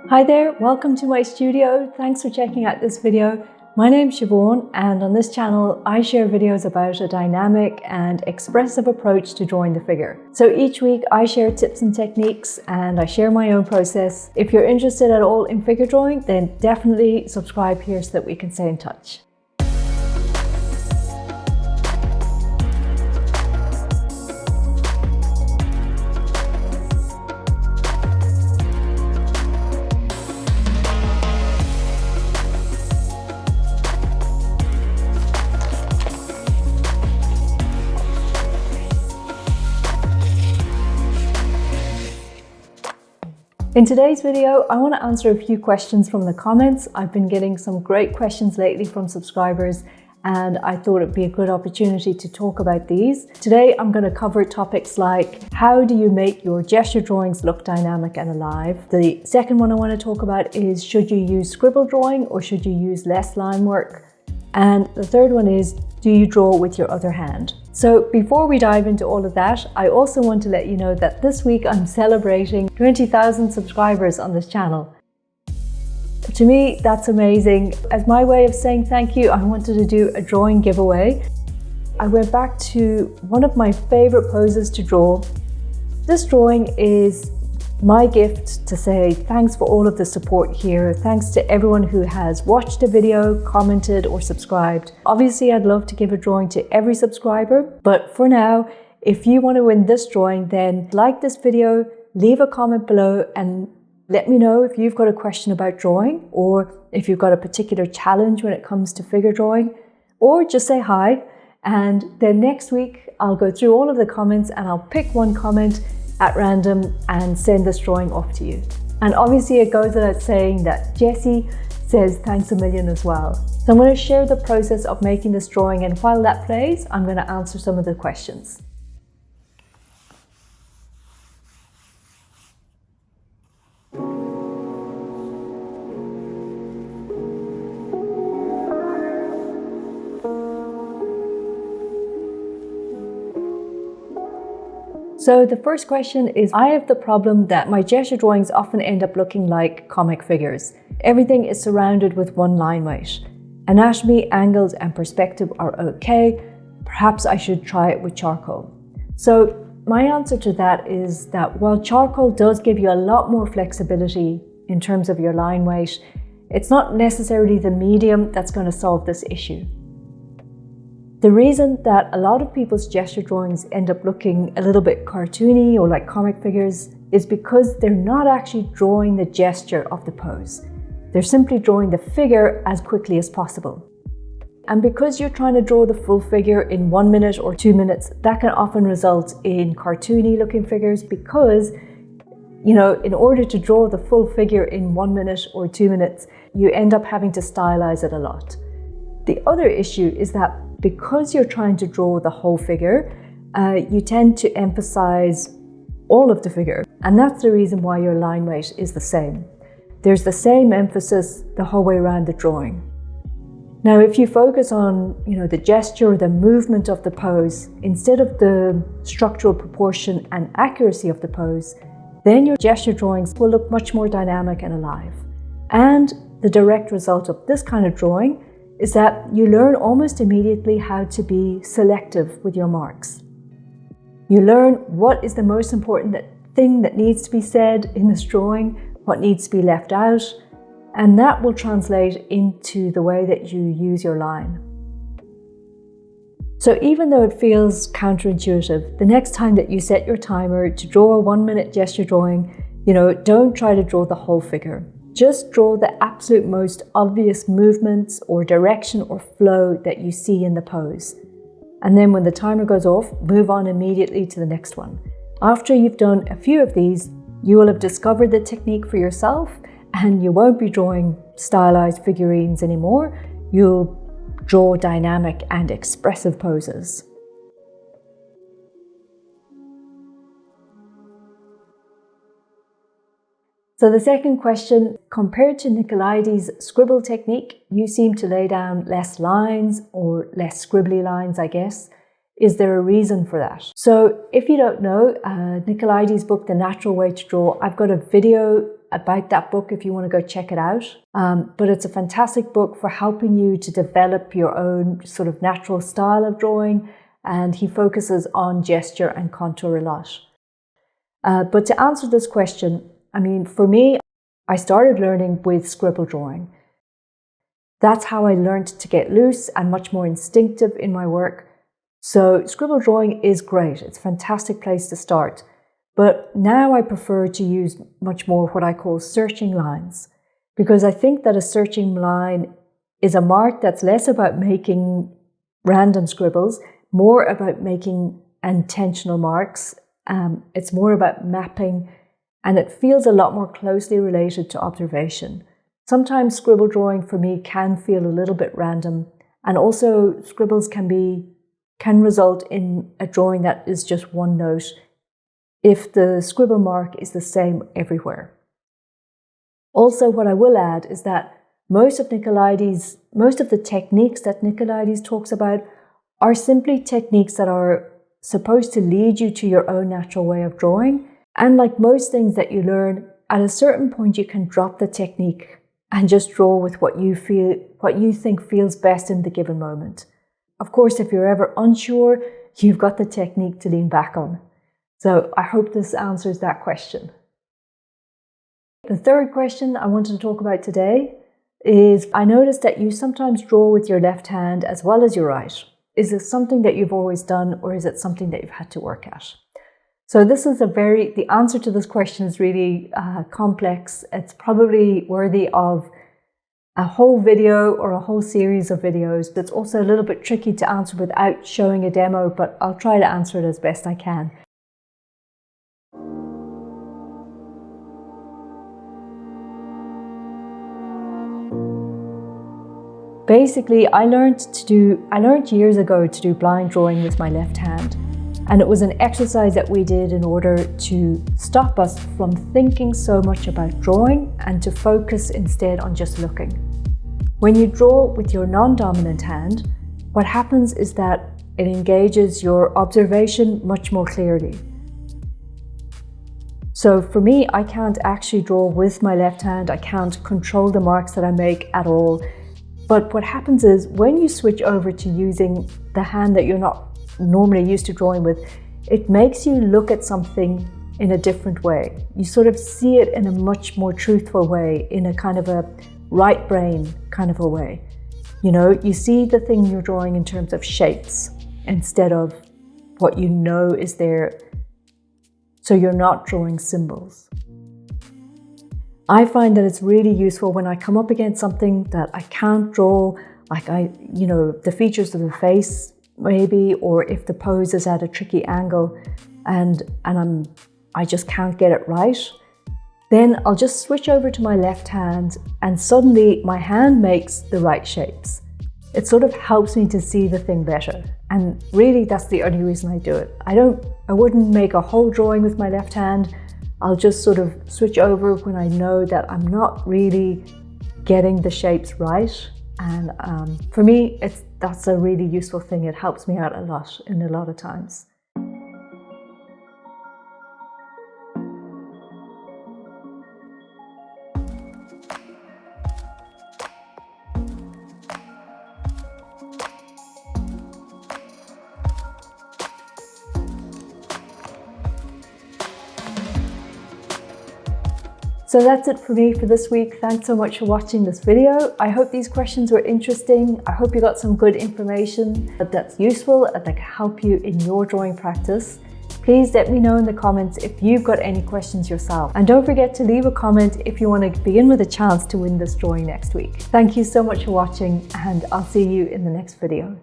Hi there, welcome to my studio. Thanks for checking out this video. My name's Siobhan, and on this channel I share videos about a dynamic and expressive approach to drawing the figure. So each week I share tips and techniques and I share my own process. If you're interested at all in figure drawing, then definitely subscribe here so that we can stay in touch. In today's video, I want to answer a few questions from the comments. I've been getting some great questions lately from subscribers, and I thought it'd be a good opportunity to talk about these. Today, I'm going to cover topics like how do you make your gesture drawings look dynamic and alive? The second one I want to talk about is should you use scribble drawing or should you use less line work? And the third one is, do you draw with your other hand? So before we dive into all of that, I also want to let you know that this week I'm celebrating 20,000 subscribers on this channel. To me, that's amazing. As my way of saying thank you, I wanted to do a drawing giveaway. I went back to one of my favorite poses to draw. This drawing is my gift to say thanks for all of the support here. Thanks to everyone who has watched the video, commented or subscribed. Obviously, I'd love to give a drawing to every subscriber, but for now, if you want to win this drawing, then like this video, leave a comment below and let me know if you've got a question about drawing or if you've got a particular challenge when it comes to figure drawing, or just say hi. And then next week, I'll go through all of the comments and I'll pick one comment at random and send this drawing off to you. And obviously it goes without saying that Jessie says thanks a million as well. So I'm going to share the process of making this drawing, and while that plays, I'm going to answer some of the questions. So the first question is, I have the problem that my gesture drawings often end up looking like comic figures. Everything is surrounded with one line weight. Anatomy, angles and perspective are okay. Perhaps I should try it with charcoal. So my answer to that is that while charcoal does give you a lot more flexibility in terms of your line weight, it's not necessarily the medium that's going to solve this issue. The reason that a lot of people's gesture drawings end up looking a little bit cartoony or like comic figures is because they're not actually drawing the gesture of the pose. They're simply drawing the figure as quickly as possible. And because you're trying to draw the full figure in 1 minute or 2 minutes, that can often result in cartoony looking figures because, you know, in order to draw the full figure in 1 minute or 2 minutes, you end up having to stylize it a lot. The other issue is that because you're trying to draw the whole figure, you tend to emphasize all of the figure. And that's the reason why your line weight is the same. There's the same emphasis the whole way around the drawing. Now, if you focus on, the gesture or the movement of the pose, instead of the structural proportion and accuracy of the pose, then your gesture drawings will look much more dynamic and alive. And the direct result of this kind of drawing is that you learn almost immediately how to be selective with your marks. You learn what is the most important thing that needs to be said in this drawing, what needs to be left out, and that will translate into the way that you use your line. So even though it feels counterintuitive, the next time that you set your timer to draw a 1 minute gesture drawing, don't try to draw the whole figure. Just draw the absolute most obvious movements or direction or flow that you see in the pose. And then when the timer goes off, move on immediately to the next one. After you've done a few of these, you will have discovered the technique for yourself and you won't be drawing stylized figurines anymore. You'll draw dynamic and expressive poses. So the second question, compared to Nicolaides' scribble technique, you seem to lay down less lines or less scribbly lines, I guess. Is there a reason for that? So if you don't know, Nicolaides' book, The Natural Way to Draw, I've got a video about that book if you want to go check it out. But it's a fantastic book for helping you to develop your own sort of natural style of drawing, and he focuses on gesture and contour a lot. But to answer this question, I mean, for me, I started learning with scribble drawing. That's how I learned to get loose and much more instinctive in my work. So scribble drawing is great. It's a fantastic place to start. But now I prefer to use much more what I call searching lines, because I think that a searching line is a mark that's less about making random scribbles, more about making intentional marks. It's more about mapping, and it feels a lot more closely related to observation. Sometimes scribble drawing for me can feel a little bit random, and also scribbles can result in a drawing that is just one note if the scribble mark is the same everywhere. Also, what I will add is that most of the techniques that Nicolaides talks about are simply techniques that are supposed to lead you to your own natural way of drawing. And like most things that you learn, at a certain point you can drop the technique and just draw with what you think feels best in the given moment. Of course, if you're ever unsure, you've got the technique to lean back on. So I hope this answers that question. The third question I wanted to talk about today is, I noticed that you sometimes draw with your left hand as well as your right. Is this something that you've always done, or is it something that you've had to work at? So the answer to this question is really complex. It's probably worthy of a whole video or a whole series of videos. That's also a little bit tricky to answer without showing a demo, but I'll try to answer it as best I can. Basically, I learned years ago to do blind drawing with my left hand. And it was an exercise that we did in order to stop us from thinking so much about drawing and to focus instead on just looking. When you draw with your non-dominant hand, what happens is that it engages your observation much more clearly. So for me, I can't actually draw with my left hand. I can't control the marks that I make at all. But what happens is when you switch over to using the hand that you're not normally used to drawing with, it makes you look at something in a different way. You sort of see it in a much more truthful way, in a kind of a right brain kind of a way. You know, you see the thing you're drawing in terms of shapes instead of what you know is there. So you're not drawing symbols. I find that it's really useful when I come up against something that I can't draw, like the features of the face maybe, or if the pose is at a tricky angle and I just can't get it right, then I'll just switch over to my left hand and suddenly my hand makes the right shapes. It sort of helps me to see the thing better. And really that's the only reason I do it. I wouldn't make a whole drawing with my left hand. I'll just sort of switch over when I know that I'm not really getting the shapes right. And for me, that's a really useful thing. It helps me out a lot in a lot of times. So that's it for me for this week. Thanks so much for watching this video. I hope these questions were interesting. I hope you got some good information that's useful and that can help you in your drawing practice. Please let me know in the comments if you've got any questions yourself. And don't forget to leave a comment if you want to begin with a chance to win this drawing next week. Thank you so much for watching, and I'll see you in the next video.